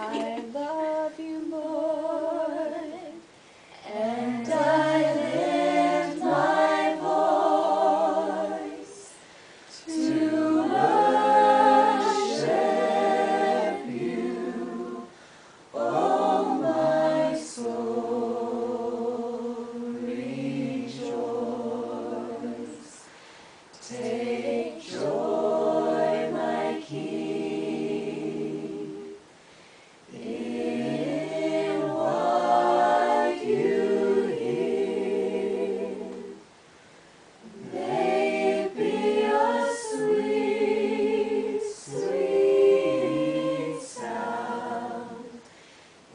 I love you, Lord, and I lift my voice to worship you, oh my soul, rejoice. Take joy, my King, in what you hear. May it be a sweet, sweet sound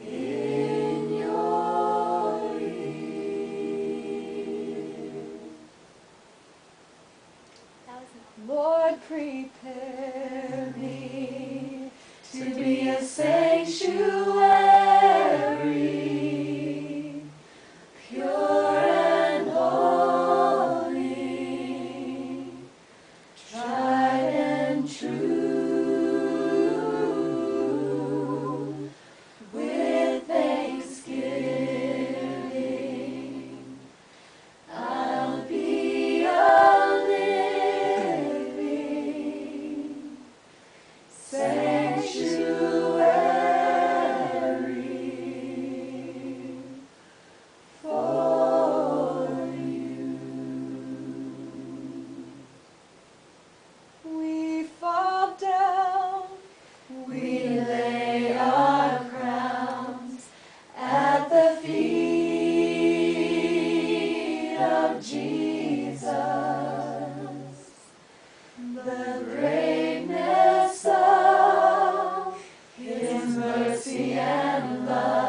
in your ear. Lord, prepare me To be a sanctuary, pure and holy, tried and true, with thanksgiving. I'll be a living sanctuary for you. we fall down, We lay our crowns at the feet of Jesus. The greatness of His mercy and love